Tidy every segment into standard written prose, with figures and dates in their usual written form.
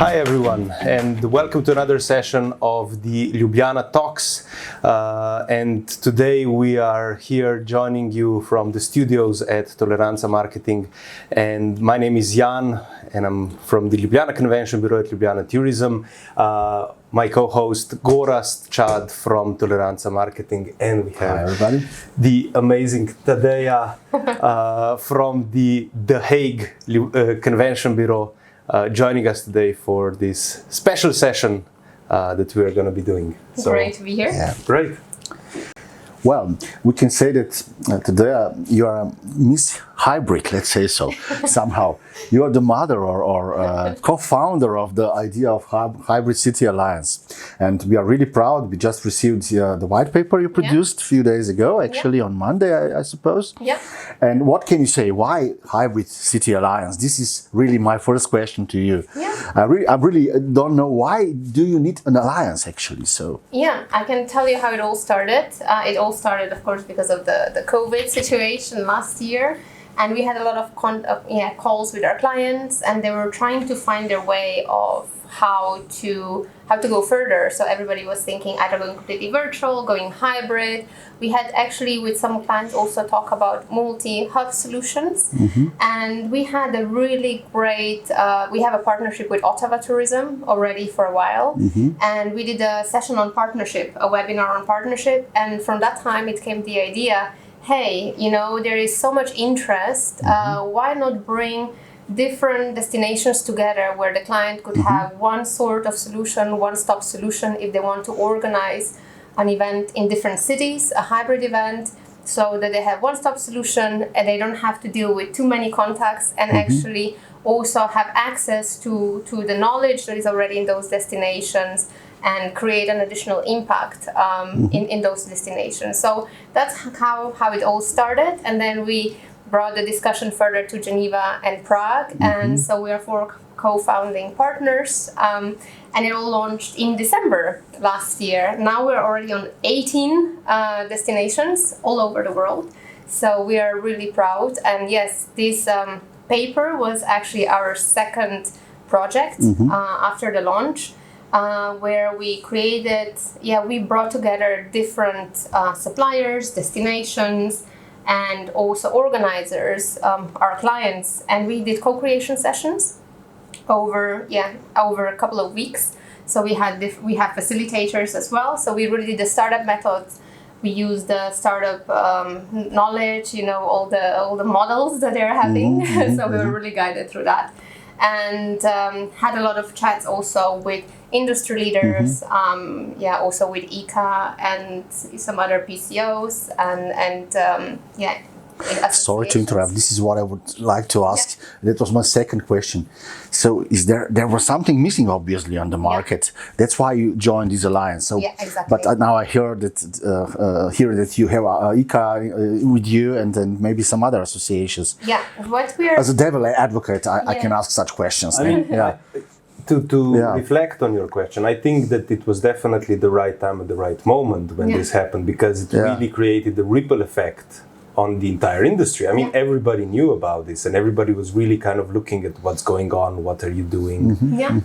Hi everyone, and welcome to another session of the Ljubljana Talks. And today we are here joining you from the studios at Toleranca Marketing. And my name is Jan, and I'm from the Ljubljana Convention Bureau at Ljubljana Tourism. My co-host Gorazd Čad from Toleranca Marketing, and we have the amazing Tadeja from the Hague Convention Bureau joining us today for this special session that we are going to be doing. So, great to be here. Yeah, great. Well, we can say that today you are a Miss Hybrid, let's say so, somehow. You are the mother or co-founder of the idea of Hybrid City Alliance. And we are really proud. We just received the white paper you produced a few days ago, actually on Monday, I suppose. Yeah. And what can you say? Why Hybrid City Alliance? This is really my first question to you. Yeah. I really don't know, why do you need an alliance, actually? So. Yeah, I can tell you how it all started. It all started, of course, because of the COVID situation last year. And we had a lot of calls with our clients, and they were trying to find their way of how to go further. So everybody was thinking either going completely virtual, going hybrid. We had actually with some clients also talk about multi-hub solutions. And we had a really great, we have a partnership with Ljubljana Tourism already for a while. And we did a session on partnership, a webinar on partnership. And from that time it came the idea, hey, you know, there is so much interest, why not bring different destinations together where the client could have one sort of solution, one-stop solution if they want to organize an event in different cities, a hybrid event, so that they have one-stop solution and they don't have to deal with too many contacts and actually also have access to the knowledge that is already in those destinations and create an additional impact in those destinations. So that's how it all started. And then we brought the discussion further to Geneva and Prague. And so we are 4 co-founding partners. And it all launched in December last year. Now we're already on 18 destinations all over the world. So we are really proud. And yes, this paper was actually our second project after the launch. Where we created, we brought together different suppliers, destinations, and also organizers, our clients, and we did co-creation sessions over a couple of weeks. So we have facilitators as well. So we really did the startup methods. We used the startup knowledge, you know, all the models that they're having. So we were really guided through that. And had a lot of chats also with industry leaders, also with ICA and some other PCOs Sorry to interrupt. This is what I would like to ask. That was my second question. So, there was something missing, obviously, on the market. That's why you joined this alliance. So, exactly. But now I heard that you have ICA with you, and then maybe some other associations. Yeah, what we are as a devil advocate, I can ask such questions. I mean, To reflect on your question, I think that it was definitely the right time at the right moment when this happened, because it really created a ripple effect on the entire industry. I mean, everybody knew about this and everybody was really kind of looking at what's going on, what are you doing?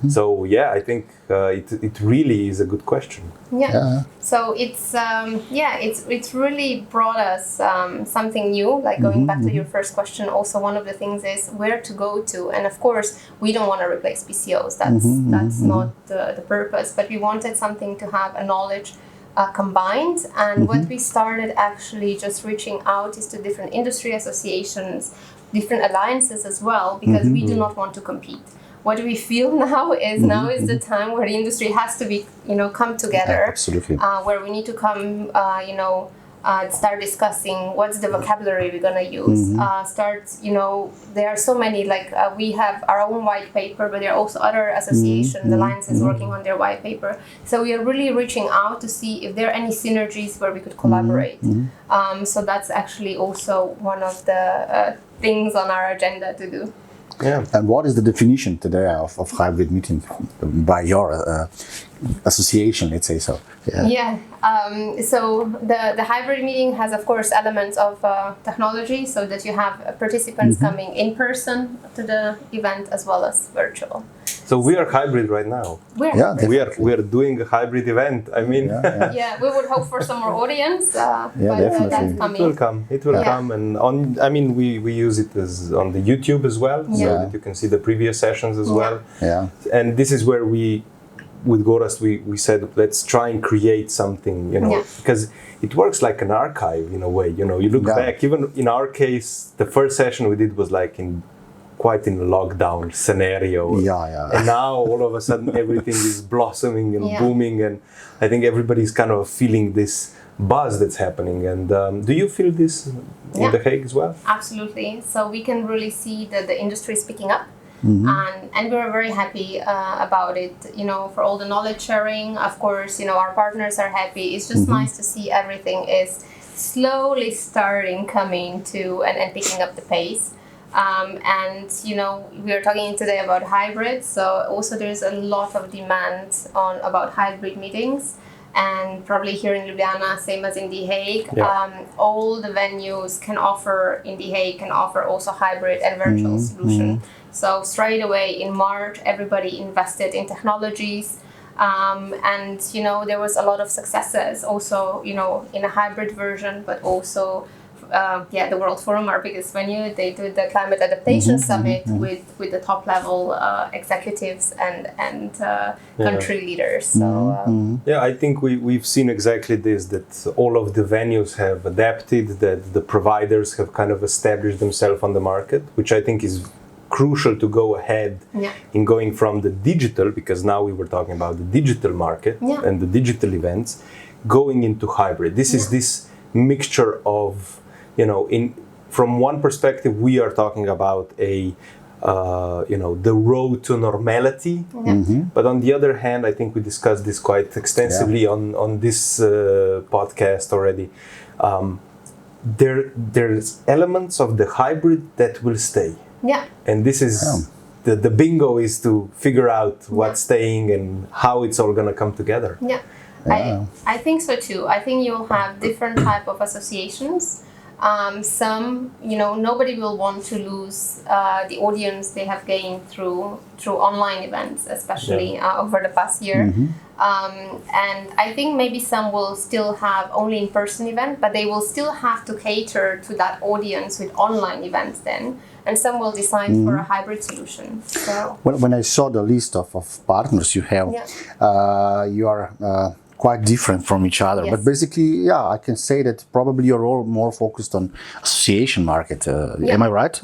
So I think it really is a good question. So it's really brought us something new, like going back to your first question. Also, one of the things is where to go to, and of course we don't want to replace PCOs, that's not the purpose, but we wanted something to have a knowledge combined. And what we started actually just reaching out is to different industry associations, different alliances as well, because we do not want to compete. What we feel now is the time where the industry has to be, come together. Absolutely. Where we need to come, start discussing what's the vocabulary we're going to use. There are so many, we have our own white paper, but there are also other associations, alliances working on their white paper. So we are really reaching out to see if there are any synergies where we could collaborate. So that's actually also one of the things on our agenda to do. And what is the definition today of hybrid meeting by your association, let's say so? So the hybrid meeting has, of course, elements of technology, so that you have participants coming in person to the event as well as virtual. So we are hybrid right now. We are doing a hybrid event. I mean, yeah, we would hope for some more audience. But definitely. That's coming. It will come. It will come, and we use it as on the YouTube as well, so that you can see the previous sessions as well. Yeah. And this is where with Gorazd, we said, let's try and create something, because it works like an archive in a way. You look back. Even in our case, the first session we did was like quite in a lockdown scenario. And now all of a sudden everything is blossoming and booming, and I think everybody's kind of feeling this buzz that's happening. And do you feel this in The Hague as well? Absolutely. So we can really see that the industry is picking up. And we're very happy about it, for all the knowledge sharing. Of course, our partners are happy. It's just nice to see everything is slowly starting coming to and picking up the pace. And we are talking today about hybrids, so also there's a lot of demand about hybrid meetings. And probably here in Ljubljana, same as in The Hague, all the venues can offer also hybrid and virtual solution. So straight away in March, everybody invested in technologies, and there was a lot of successes also, in a hybrid version, but also the World Forum, our biggest venue, they do the Climate Adaptation Summit with the top level executives and country leaders. So I think we've seen exactly this, that all of the venues have adapted, that the providers have kind of established themselves on the market, which I think is crucial to go ahead in going from the digital, because now we were talking about the digital market and the digital events, going into hybrid. This is this mixture of, from one perspective, we are talking about the road to normality. But on the other hand, I think we discussed this quite extensively on this podcast already. There's elements of the hybrid that will stay. And this is the bingo, is to figure out what's staying and how it's all going to come together. I think so too. I think you'll have different type of associations. Some, nobody will want to lose the audience they have gained through online events, especially over the past year. And I think maybe some will still have only in-person event, but they will still have to cater to that audience with online events then. And some will decide for a hybrid solution. So when I saw the list of partners you have, you are quite different from each other. But basically, I can say that probably you're all more focused on association market. Am I right?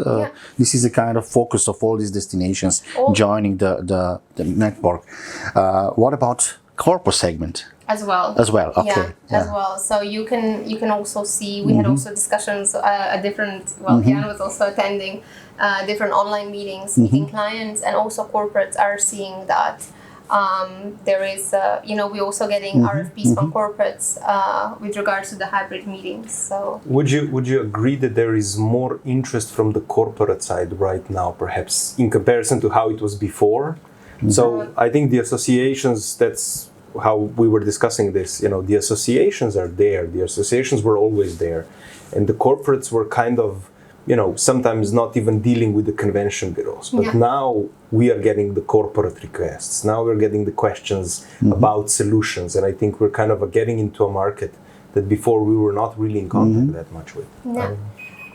This is the kind of focus of all these destinations joining the network. What about corporate segment? As well. Okay. As well. So you can also see, we had also discussions, Jan was also attending different online meetings, meeting clients, and also corporates are seeing that there is, we're also getting RFPs from corporates with regards to the hybrid meetings. So would you agree that there is more interest from the corporate side right now, perhaps in comparison to how it was before? So I think the associations, that's how we were discussing this, the associations are there, the associations were always there, and the corporates were kind of, sometimes not even dealing with the convention bureaus. But now we are getting the corporate requests, now we're getting the questions about solutions, and I think we're kind of getting into a market that before we were not really in contact that much with.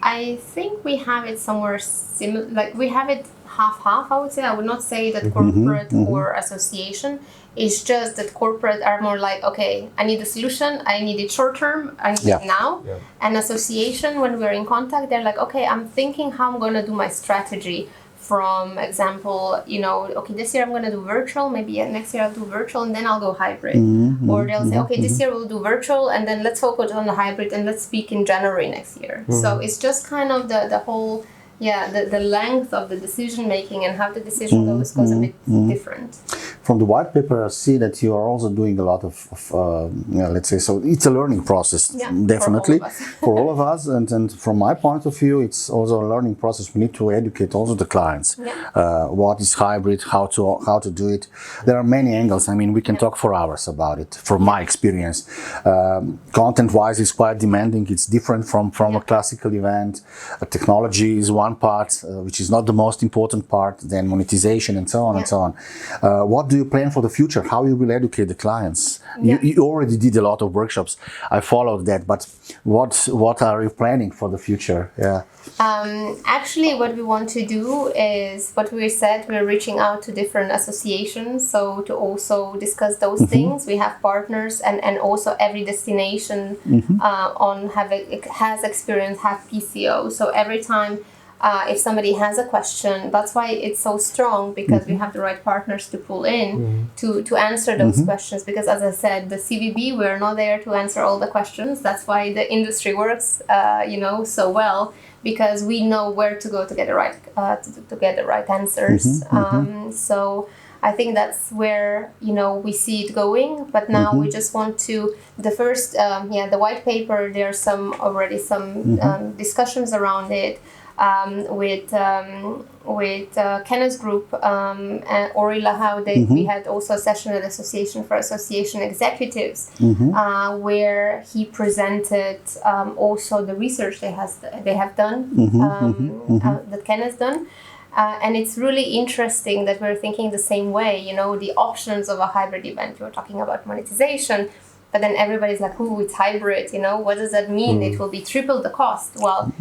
I think we have it somewhere similar, like we have it half-half, I would say. I would not say that corporate or association. It's just that corporate are more like, okay, I need a solution, I need it short-term, I need it now. And association, when we're in contact, they're like, okay, I'm thinking how I'm going to do my strategy. From example, okay, this year I'm going to do virtual, maybe next year I'll do virtual and then I'll go hybrid. Or they'll say, okay, this year we'll do virtual and then let's focus on the hybrid and let's speak in January next year. So it's just kind of the whole, the length of the decision making and how the decision goes a bit different. from the white paper, I see that you are also doing a lot of let's say, so it's a learning process, definitely, for all of us. And from my point of view, it's also a learning process. We need to educate also the clients. What is hybrid, how to do it. There are many angles. I mean, we can talk for hours about it, from my experience. Content-wise, it's quite demanding. It's different from a classical event. Technology is one part, which is not the most important part, then monetization and so on and so on. What do you plan for the future? How you will educate the clients? You already did a lot of workshops. I followed that, but what are you planning for the future? Actually, what we want to do is what we said. We're reaching out to different associations, so to also discuss those things. We have partners, and also every destination has experience, have PCO. So every time if somebody has a question, that's why it's so strong, because we have the right partners to pull in to answer those questions. Because as I said, the CVB, we're not there to answer all the questions. That's why the industry works, so well, because we know where to go to get the right answers. So I think that's where we see it going. But now we just want to the first the white paper. There are some discussions around it. With Kenneth's group, Orila, we had also a session at Association for Association Executives, where he presented also the research they have done, that Kenneth's done. And it's really interesting that we're thinking the same way, the options of a hybrid event. You're talking about monetization, but then everybody's like, "Ooh, it's hybrid. What does that mean? It will be triple the cost." Well,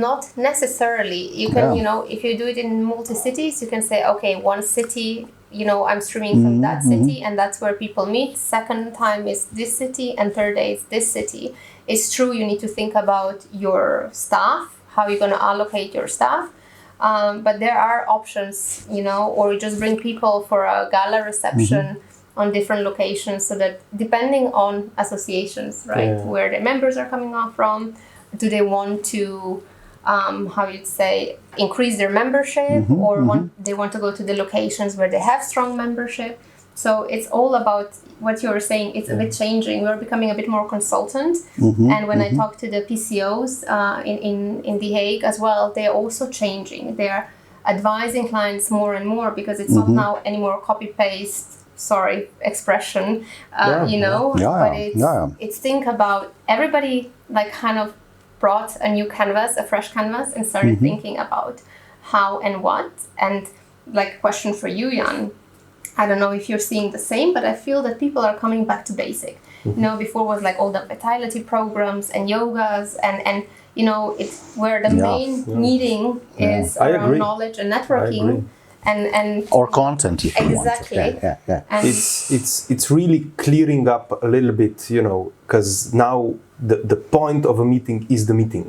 not necessarily. You can, if you do it in multi-cities, you can say, "Okay, one city, I'm streaming from that city, and that's where people meet. Second time is this city, and third day is this city." It's true. You need to think about your staff, how you're going to allocate your staff. But there are options, or you just bring people for a gala reception. On different locations, so that depending on associations, right, where the members are coming off from, do they want to, increase their membership, or they want to go to the locations where they have strong membership. So it's all about what you're saying. It's a bit changing. We're becoming a bit more consultant, and when I talk to the PCOs in The Hague as well, they're also changing. They're advising clients more and more, because it's not now anymore copy-paste. Sorry, expression, but it's think about everybody, like, kind of brought a new canvas, a fresh canvas, and started thinking about how and what. And like, question for you, Jan, I don't know if you're seeing the same, but I feel that people are coming back to basic. Before was like all the vitality programs and yogas, and it's where the main meeting is around knowledge and networking. And or content, if you want. And it's really clearing up a little bit, because now the point of a meeting is the meeting.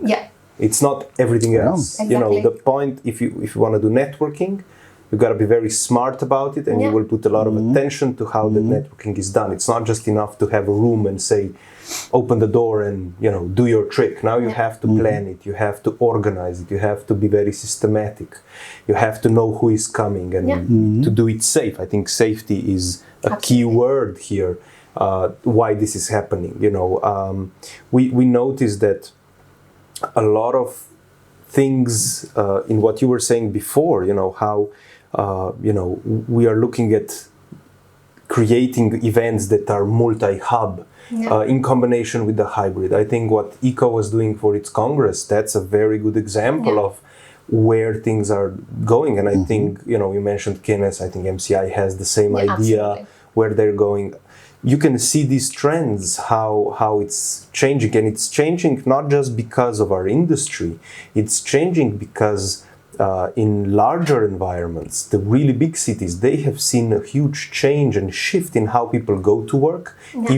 It's not everything else. Exactly. The point, if you want to do networking, you got to be very smart about it, and you will put a lot of attention to how the networking is done. It's not just enough to have a room and say, open the door and do your trick. Now you have to plan it, you have to organize it, you have to be very systematic, you have to know who is coming, and to do it safe. I think safety is a key word here. Why this is happening, we noticed that a lot of things in what you were saying before, how we are looking at creating events that are multi-hub. In combination with the hybrid. I think what ECO was doing for its Congress, that's a very good example of where things are going. And I think, you mentioned Kenneth, I think MCI has the same idea where they're going. You can see these trends, how it's changing. And it's changing not just because of our industry, it's changing because in larger environments, the really big cities, they have seen a huge change and shift in how people go to work,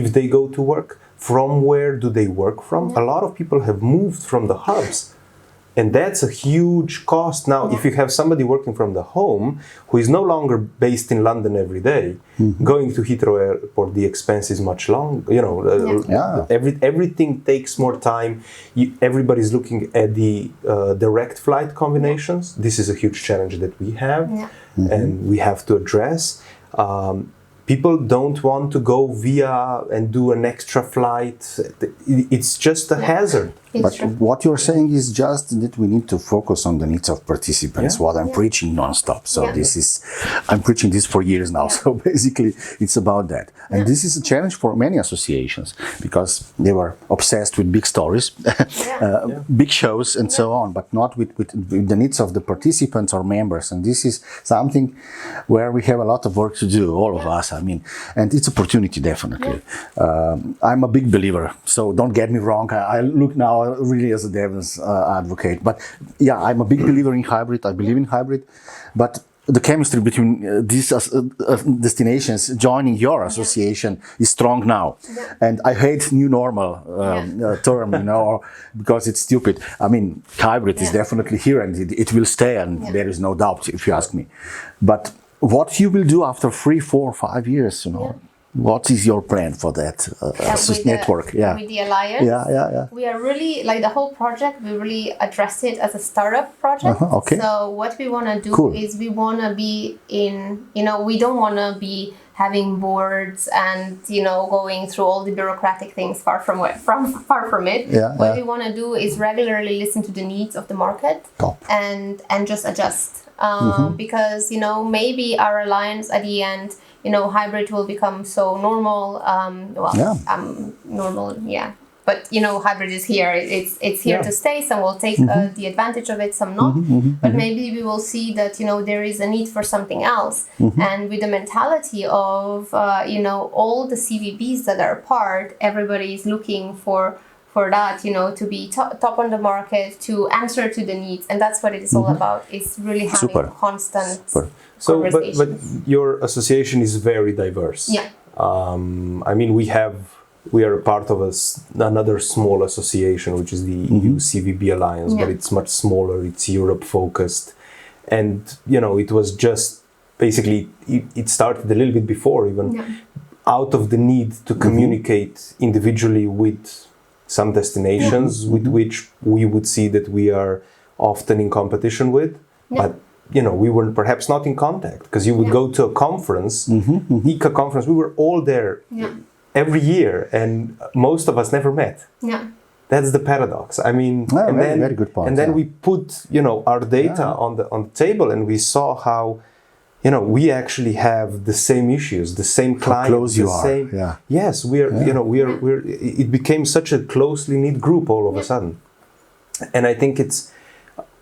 if they go to work, from where do they work from. A lot of people have moved from the hubs, and that's a huge cost. Now, if you have somebody working from the home who is no longer based in London every day, going to Heathrow Airport, the expense is much longer. Everything takes more time. Everybody's looking at the direct flight combinations. This is a huge challenge that we have, and we have to address. People don't want to go via and do an extra flight. It's just a hazard. But what you're saying is just that we need to focus on the needs of participants, what I'm preaching nonstop. So I'm preaching this for years now. So basically it's about that. And this is a challenge for many associations because they were obsessed with big stories, big shows and so on, but not with the needs of the participants or members. And this is something where we have a lot of work to do, all of us, I mean, and it's opportunity definitely. I'm a big believer, so don't get me wrong. I look now really as a devil's advocate, but I'm a big believer in hybrid. I believe in hybrid, but the chemistry between these destinations joining your association is strong now. And I hate new normal term, because it's stupid. I mean, hybrid is definitely here and it will stay, and there is no doubt if you ask me. But what you will do after 3, 4, 5 years, what is your plan for that network? With the Alliance, we are really, like the whole project, we really address it as a startup project. So what we want to do is we want to be in, we don't want to be having boards and, going through all the bureaucratic things far from it. What we want to do is regularly listen to the needs of the market and just adjust. Because, maybe our Alliance at the end, hybrid will become so normal. Normal, But hybrid is here. It's here to stay. Some will take the advantage of it, some not. But maybe we will see that there is a need for something else. And with the mentality of all the CVBs that are part, everybody is looking for that, to be top on the market, to answer to the needs, and that's what it is all about. It's really having constant conversations. But your association is very diverse. I mean, we are a part of another small association, which is the EU CVB Alliance, but it's much smaller. It's Europe focused, and it was just basically it started a little bit before, even out of the need to communicate individually with some destinations with which we would see that we are often in competition with, but we were perhaps not in contact, because you would go to a conference, ICA conference, we were all there every year, and most of us never met. That's the paradox. I mean, very good point. And then we put our data on the table, and we saw how we actually have the same issues, the same clients. How close you are. Yes, we're. It became such a closely knit group all of a sudden, and I think it's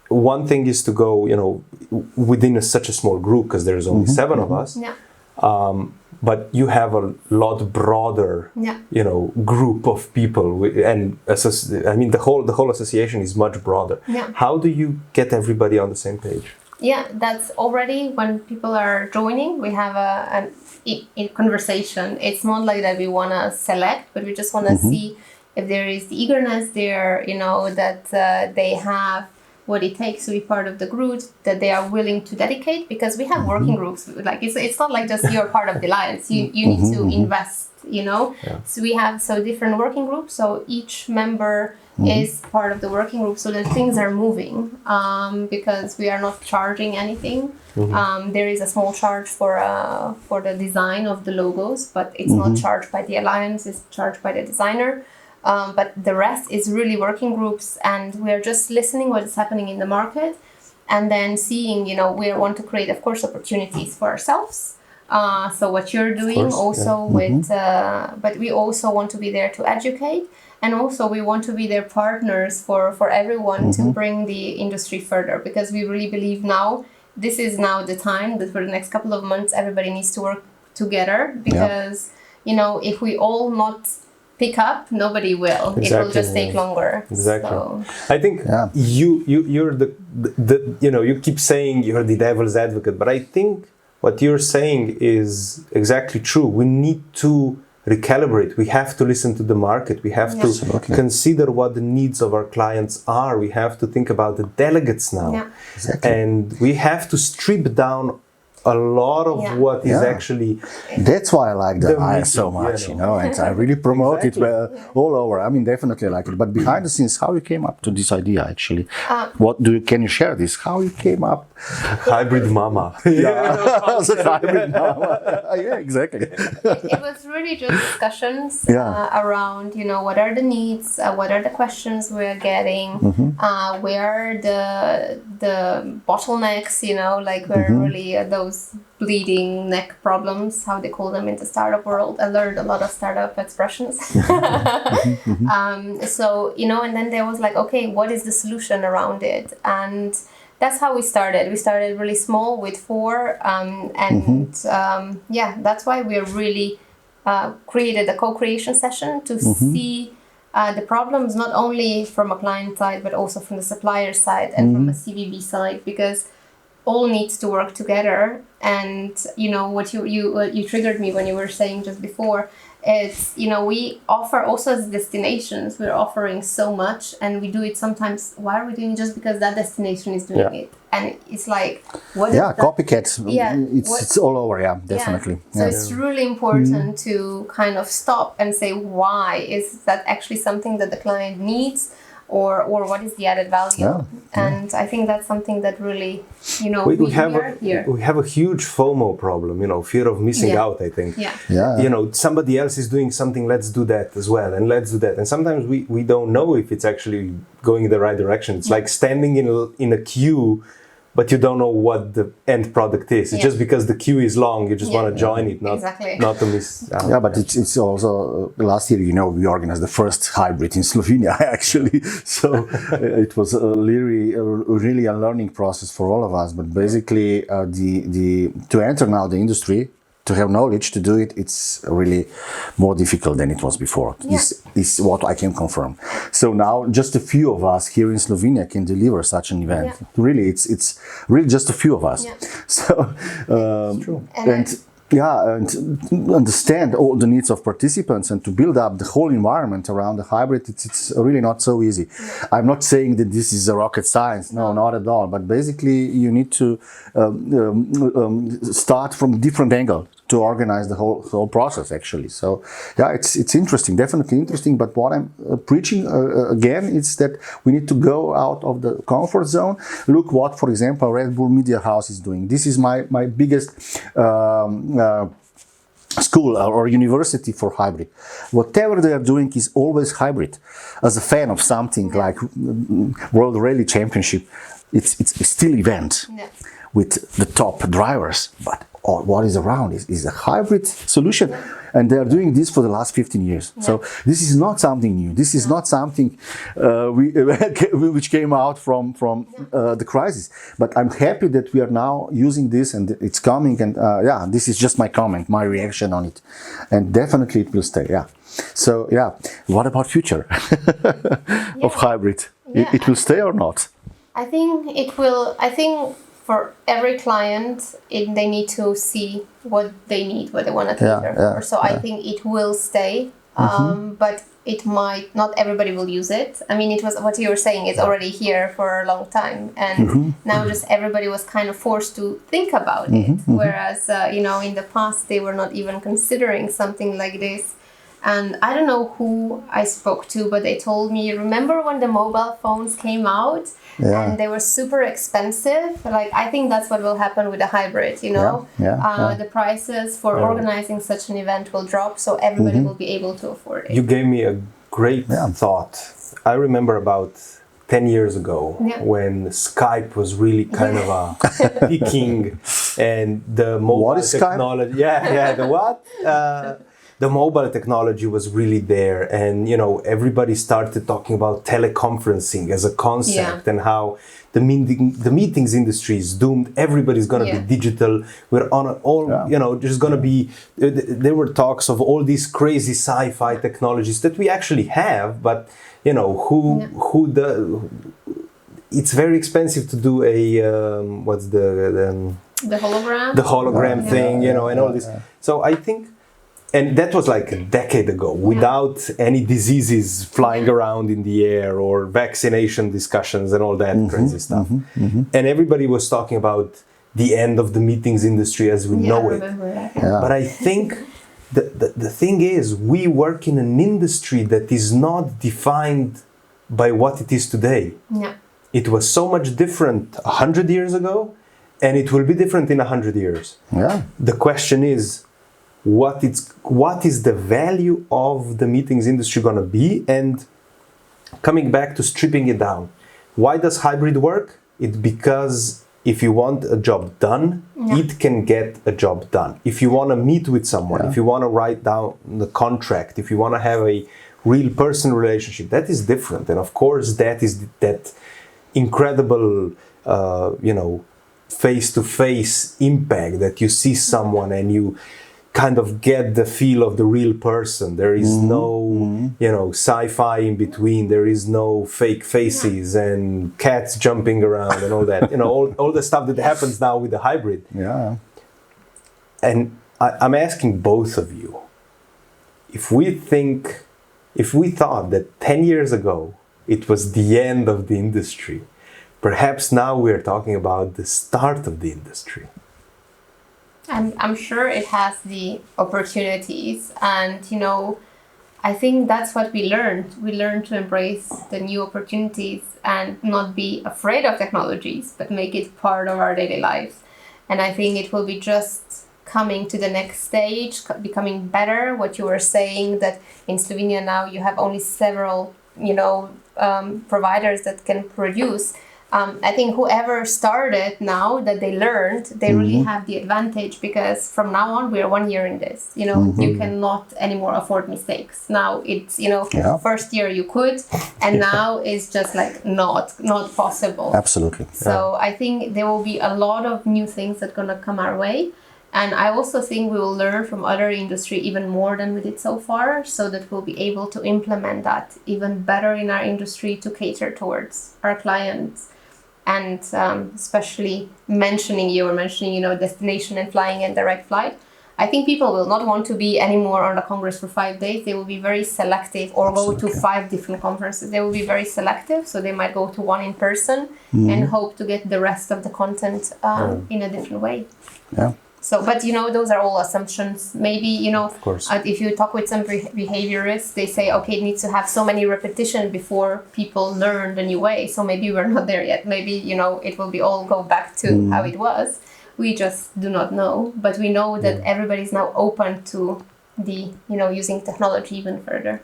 one thing is to go, within such a small group, because there's only 7 of us. But you have a lot broader, group of people, and the whole association is much broader. How do you get everybody on the same page? That's already when people are joining, we have a conversation. It's not like that we want to select, but we just want to see if there is the eagerness there, that they have what it takes to be part of the group, that they are willing to dedicate, because we have working groups. Like it's not like just you're part of the Alliance. You need to invest, So we have different working groups. So each member is part of the working group, so that things are moving, because we are not charging anything. There is a small charge for the design of the logos, but it's not charged by the Alliance, it's charged by the designer. But the rest is really working groups, and we are just listening what is happening in the market, and then seeing, we want to create, of course, opportunities for ourselves. So what you're doing with, but we also want to be there to educate. And also we want to be their partners for everyone to bring the industry further, because we really believe this is now the time that for the next couple of months everybody needs to work together, because if we all not pick up, nobody will. It will just take longer. Exactly. So. I think you're the you keep saying you're the devil's advocate, but I think what you're saying is exactly true. We need to recalibrate. We have to listen to the market. We have to consider what the needs of our clients are. We have to think about the delegates now. And we have to strip down a lot of what is actually. That's why I like the eye so meeting, much, and I really promote it all over. I mean, definitely like it. But behind the scenes, how you came up to this idea actually? Can you share this? How you came up? Hybrid mama. Hybrid mama. Yeah, exactly. It was really just discussions around, what are the needs, what are the questions we are getting, where are the bottlenecks, like where really those bleeding neck problems, how they call them in the startup world. I learned a lot of startup expressions. So, and then there was like, okay, what is the solution around it? And that's how we started. We started really small with 4, that's why we really created a co-creation session to see the problems not only from a client side, but also from the supplier side and from a CVB side, because all needs to work together. And what you triggered me when you were saying just before, it's we offer also as destinations, we're offering so much, and we do it sometimes. Why are we doing it? Just because that destination is doing it? And it's like, what is that? Copycats. It's all over. Definitely. So it's really important to kind of stop and say, why is that actually something that the client needs? Or what is the added value? And I think that's something that really, we have a huge FOMO problem, fear of missing out, I think. Somebody else is doing something, let's do that as well, and let's do that. And sometimes we don't know if it's actually going in the right direction. It's like standing in a queue, but you don't know what the end product is. It's just because the queue is long, you just want to join it, not to miss out. Yeah, but it's also, last year, we organized the first hybrid in Slovenia, actually. So it was really a learning process for all of us. But basically, to enter now the industry, to have knowledge to do it, it's really more difficult than it was before. This is what I can confirm. So now just a few of us here in Slovenia can deliver such an event. Really, it's really just a few of us. So true. And understand all the needs of participants and to build up the whole environment around the hybrid, it's really not so easy. I'm not saying that this is a rocket science, no, not at all. But basically, you need to start from a different angle to organize the whole process, actually. So, it's interesting, definitely interesting. But what I'm preaching again is that we need to go out of the comfort zone. Look what, for example, Red Bull Media House is doing. This is my biggest school or university for hybrid. Whatever they are doing is always hybrid. As a fan of something like World Rally Championship, it's still event with the top drivers, but what is around is a hybrid solution, and they are doing this for the last 15 years. So this is not something new. This is not something which came out from the crisis. But I'm happy that we are now using this and it's coming. And this is just my comment, my reaction on it, and definitely it will stay. So what about future of hybrid? It will stay or not? I think it will. I think for every client, they need to see what they need, what they want to cater for. So I think it will stay, but it might not everybody will use it. I mean, it was what you were saying. It's already here for a long time, and now just everybody was kind of forced to think about it. Whereas in the past they were not even considering something like this. And I don't know who I spoke to, but they told me, remember when the mobile phones came out and they were super expensive? Like, I think that's what will happen with the hybrid, The prices for organizing such an event will drop, so everybody will be able to afford it. You gave me a great thought. I remember about 10 years ago when Skype was really kind of peaking, and the mobile technology. The mobile technology was really there, and everybody started talking about teleconferencing as a concept and how the meetings industry is doomed. Everybody's gonna be digital. We're on there's gonna be. There were talks of all these crazy sci-fi technologies that we actually have, but it's very expensive to do a the hologram. The hologram thing, and all this. So I think. And that was like a decade ago, without any diseases flying around in the air or vaccination discussions and all that crazy stuff. And everybody was talking about the end of the meetings industry as we know it. Yeah. But I think the thing is, we work in an industry that is not defined by what it is today. Yeah. It was so much different 100 years ago, and it will be different in 100 years. Yeah. The question is, what is the value of the meetings industry going to be? And coming back to stripping it down, why does hybrid work? It's because if you want a job done, it can get a job done. If you want to meet with someone, if you want to write down the contract, if you want to have a real person relationship, that is different. And of course, that is that incredible, face-to-face impact that you see someone and you kind of get the feel of the real person. There is no, sci-fi in between. There is no fake faces and cats jumping around and all that. All the stuff that happens now with the hybrid. Yeah. And I'm asking both of you, if we thought that 10 years ago it was the end of the industry, perhaps now we're talking about the start of the industry. I'm sure it has the opportunities, and I think that's what we learned. We learned to embrace the new opportunities and not be afraid of technologies, but make it part of our daily lives. And I think it will be just coming to the next stage, becoming better. What you were saying, that in Slovenia now you have only several, providers that can produce. I think whoever started now that they learned, they really have the advantage, because from now on we are 1 year in this. You cannot anymore afford mistakes. Now it's first year you could, and now it's just like not possible. Absolutely. So I think there will be a lot of new things that are gonna come our way. And I also think we will learn from other industry even more than we did so far, so that we'll be able to implement that even better in our industry to cater towards our clients. And especially you were mentioning, destination and flying and direct flight. I think people will not want to be anymore on the Congress for 5 days. They will be very selective, or go to 5 different conferences. They will be very selective, so they might go to one in person and hope to get the rest of the content in a different way. Yeah. So, but those are all assumptions. Maybe, of course. If you talk with some behaviorists, they say, okay, it needs to have so many repetition before people learn the new way. So maybe we're not there yet. Maybe, it will be all go back to how it was. We just do not know. But we know that everybody's now open to the, using technology even further.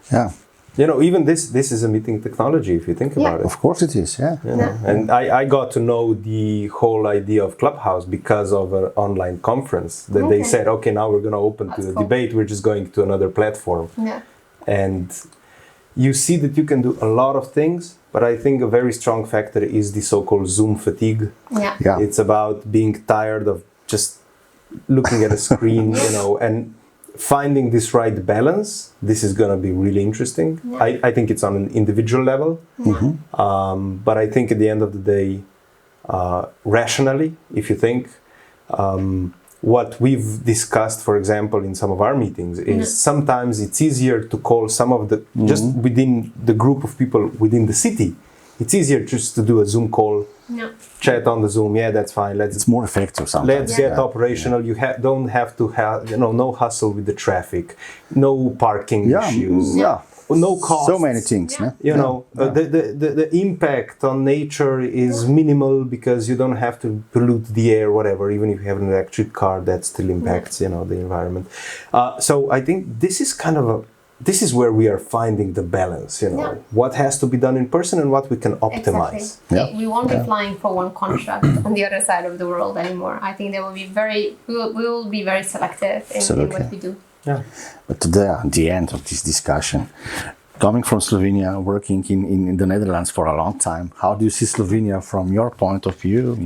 Yeah. Even this is a meeting technology, if you think about it. Of course it is, yeah. And I got to know the whole idea of Clubhouse because of an online conference that they said, okay, now we're going to open to the debate. We're just going to another platform. Yeah. And you see that you can do a lot of things, but I think a very strong factor is the so-called Zoom fatigue. Yeah. It's about being tired of just looking at a screen, and finding this right balance. This is going to be really interesting. I think it's on an individual level, but I think at the end of the day, rationally, if you think, what we've discussed, for example, in some of our meetings, is sometimes it's easier to call some of the, just within the group of people within the city, it's easier just to do a Zoom call, chat on the Zoom. That's fine. It's more effective sometimes. Let's get operational. You don't have to have, no hustle with the traffic, no parking issues, no costs. So many things. The impact on nature is minimal because you don't have to pollute the air, whatever. Even if you have an electric car, that still impacts, the environment. So I think this is this is where we are finding the balance, what has to be done in person and what we can optimize. Exactly. We won't be flying for one contract on the other side of the world anymore. I think we will be very selective in what we do. Yeah. But today, at the end of this discussion, coming from Slovenia, working in the Netherlands for a long time, how do you see Slovenia from your point of view?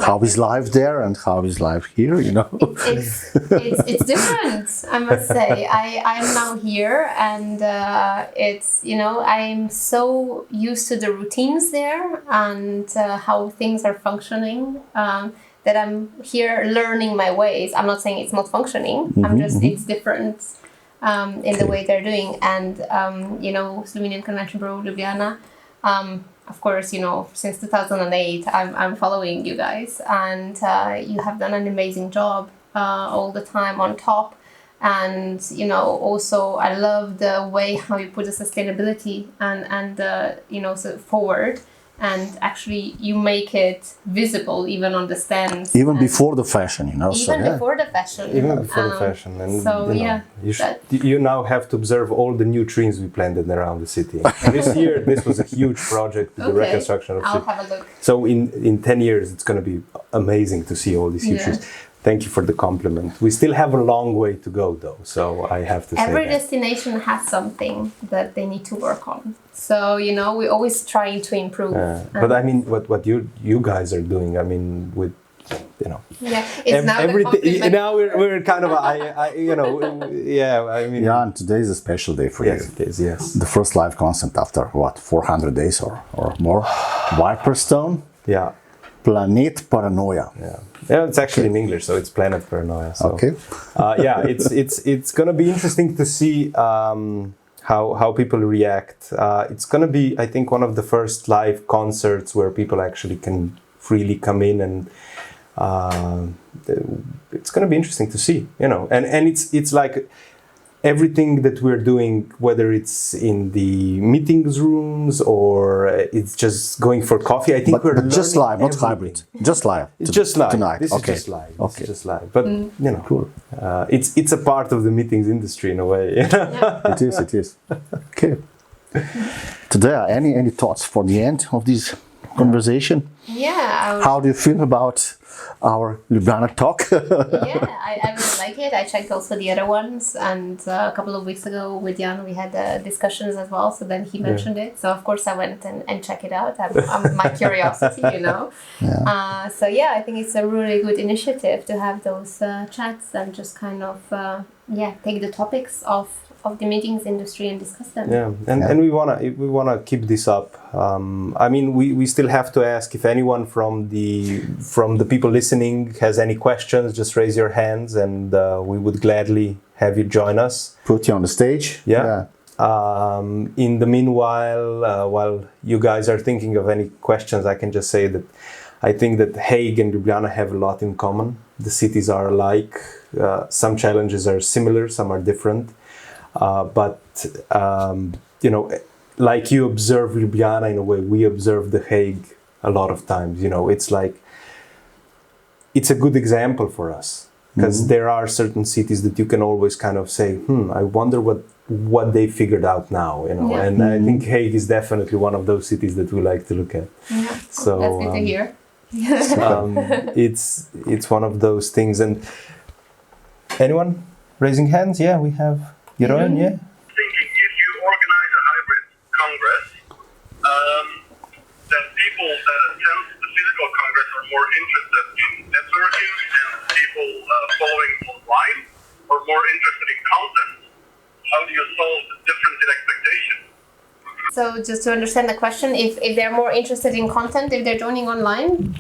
How is life there and how is life here? It's different, I must say. I'm now here, and I'm so used to the routines there and how things are functioning. That I'm here learning my ways. I'm not saying it's not functioning. It's different. In the way they're doing, and Slovenian Convention Bureau, Ljubljana, of course, since 2008, I'm following you guys, and you have done an amazing job all the time on top. And also I love the way how you put the sustainability and so forward, and actually you make it visible even on the stands, even before the fashion, before the fashion, and so you now have to observe all the new trees we planted around the city. And this year this was a huge project, the reconstruction of the city. I'll have a look. So in 10 years it's going to be amazing to see all these huge trees. Thank you for the compliment. We still have a long way to go, though, so I have to say every destination has something that they need to work on. So, we're always trying to improve. But I mean, what you guys are doing, I mean, with, Yeah, it's now everything. Now we're kind of, I mean. Yeah, and today is a special day for you. Yes, it is, yes. The first live concert after, 400 days or more. Viperstone. Yeah. Planet Paranoia. Yeah, it's actually in English, so it's Planet Paranoia. So. Okay. It's gonna be interesting to see how people react. It's gonna be, I think, one of the first live concerts where people actually can freely come in, and it's gonna be interesting to see, And it's like everything that we're doing, whether it's in the meetings rooms or it's just going for coffee. I think but just live, not hybrid. Just live. It's just live tonight. This okay. is just live. Okay. It's just live. But cool. It's a part of the meetings industry in a way. It is. Okay. Tadeja, any thoughts for the end of this conversation? Yeah. How do you feel about our Ljubljana talk? I really like it. I checked also the other ones, and a couple of weeks ago with Jan we had discussions as well, so then he mentioned it, so of course I went and checked it out. I'm my curiosity, So I think it's a really good initiative to have those chats and just kind of take the topics of the meetings industry and discuss them. And we wanna keep this up. I mean, we still have to ask if anyone from the people listening has any questions. Just raise your hands, and we would gladly have you join us. Put you on the stage. Yeah. In the meanwhile, while you guys are thinking of any questions, I can just say that I think that Hague and Ljubljana have a lot in common. The cities are alike. Some challenges are similar, some are different. But like you observe Ljubljana in a way, we observe The Hague a lot of times. It's like, it's a good example for us, because there are certain cities that you can always kind of say, I wonder what they figured out now, And I think Hague is definitely one of those cities that we like to look at. Yeah, so that's good to hear. It's one of those things. And anyone raising hands? Yeah, we have. Jeroen, yeah? Thinking if you organize a hybrid congress, that people that attend the physical congress are more interested in networking, and people following online are more interested in content. How do you solve the difference in expectation? So just to understand the question, if they're more interested in content, if they're joining online?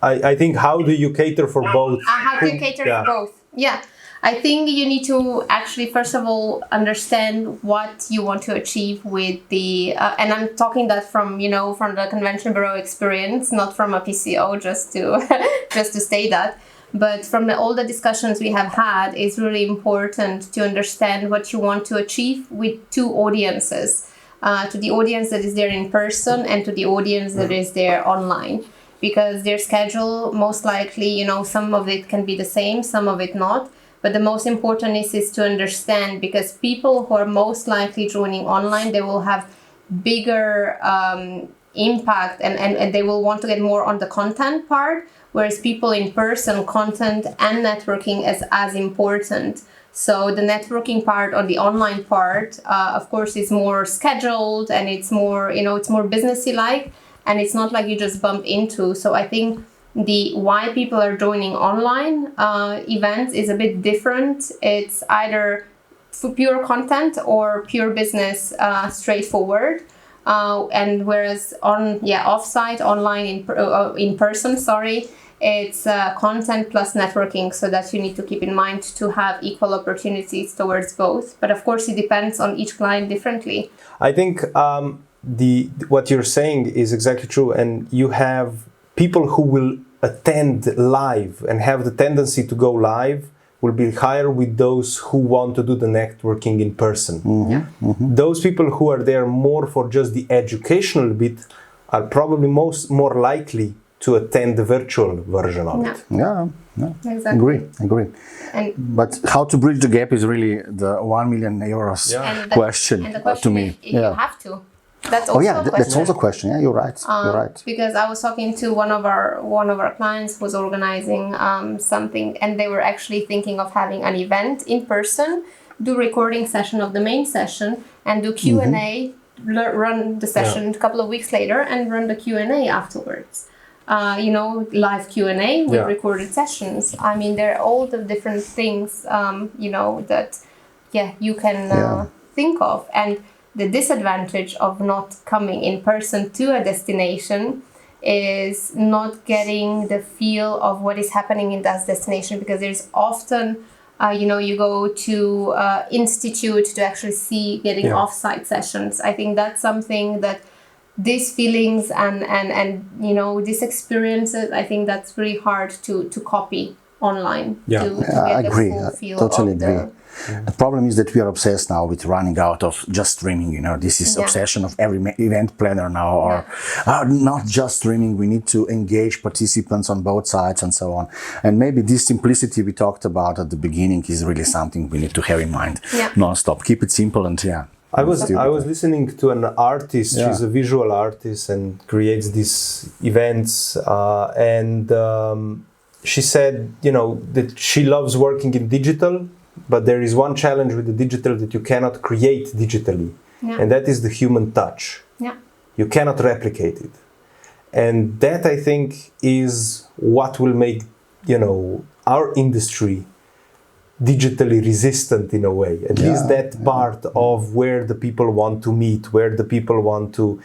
I think, how do you cater for both? How do you cater for both? Yeah. I think you need to actually, first of all, understand what you want to achieve with the, and I'm talking that from the Convention Bureau experience, not from a PCO, just to say that. But from all the discussions we have had, it's really important to understand what you want to achieve with two audiences, to the audience that is there in person and to the audience that is there online. Because their schedule, most likely, some of it can be the same, some of it not. But the most important is to understand, because people who are most likely joining online, they will have bigger impact and they will want to get more on the content part, whereas people in person, content and networking is as important. So the networking part on the online part, of course, is more scheduled, and it's more, it's more businessy-like, and it's not like you just bump into. So I think why people are joining online events is a bit different. It's either for pure content or pure business, straightforward. And whereas offsite, online, in person, it's content plus networking. So that you need to keep in mind to have equal opportunities towards both. But of course, it depends on each client differently. I think what you're saying is exactly true, and you have people who will attend live and have the tendency to go live will be higher with those who want to do the networking in person. Those people who are there more for just the educational bit are probably more likely to attend the virtual version of it. Yeah, Exactly. agree. But how to bridge the gap is really the 1 million euros question, and the question to me. Is, you have to. That's also a question. That's also a question. Yeah, you're right. You're right. Because I was talking to one of our clients who was organizing something, and they were actually thinking of having an event in person, do recording session of the main session, and do Q&A, run the session a couple of weeks later, and run the Q&A afterwards. Live Q&A with recorded sessions. I mean, there are all the different things, that you can think of. And the disadvantage of not coming in person to a destination is not getting the feel of what is happening in that destination, because there's often, you go to institute to actually see getting off-site sessions. I think that's something that these feelings and these experiences, I think that's really hard to copy online. To I get agree. The full feel Totally of agree. The problem is that we are obsessed now with running out of just streaming. This is obsession of every event planner now, or not just streaming. We need to engage participants on both sides and so on. And maybe this simplicity we talked about at the beginning is really something we need to have in mind non-stop. Keep it simple and I was listening to an artist. She's a visual artist and creates these events. She said, that she loves working in digital, but there is one challenge with the digital that you cannot create digitally, and that is the human touch. Yeah. You cannot replicate it, and that I think is what will make our industry digitally resistant in a way. At least that part of where the people want to meet, where the people want to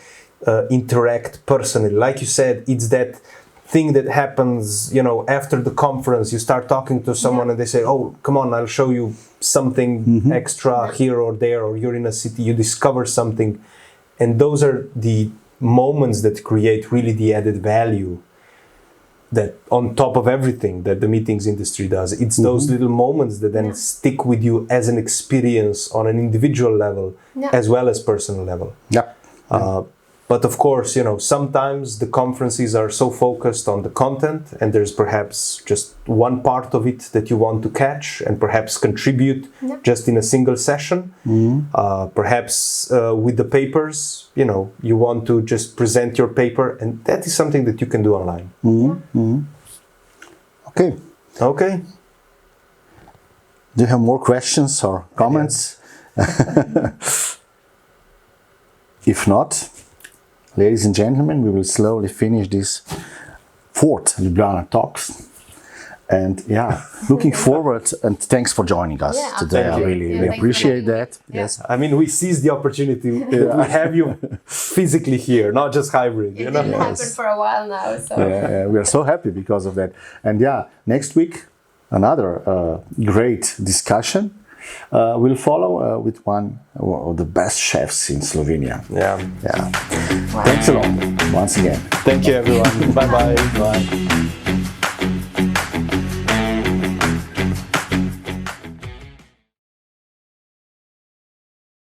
interact personally. Like you said, it's that thing that happens, after the conference. You start talking to someone and they say, "Oh, come on, I'll show you something extra here or there," or you're in a city, you discover something. And those are the moments that create really the added value, that on top of everything that the meetings industry does. It's those little moments that then stick with you as an experience on an individual level as well as personal level. But of course, sometimes the conferences are so focused on the content, and there's perhaps just one part of it that you want to catch and perhaps contribute just in a single session. Perhaps with the papers, you want to just present your paper, and that is something that you can do online. Okay. Do you have more questions or comments? If not, ladies and gentlemen, we will slowly finish this 4th Ljubljana Talks. And looking forward, and thanks for joining us today. I really appreciate that. Yes. I mean, we seize the opportunity to have you physically here, not just hybrid. It didn't happen for a while now. So. We are so happy because of that. And next week, another great discussion will follow with one of the best chefs in Slovenia. Wow. Thanks a lot once again. Thank you, everyone. Bye-bye. Bye.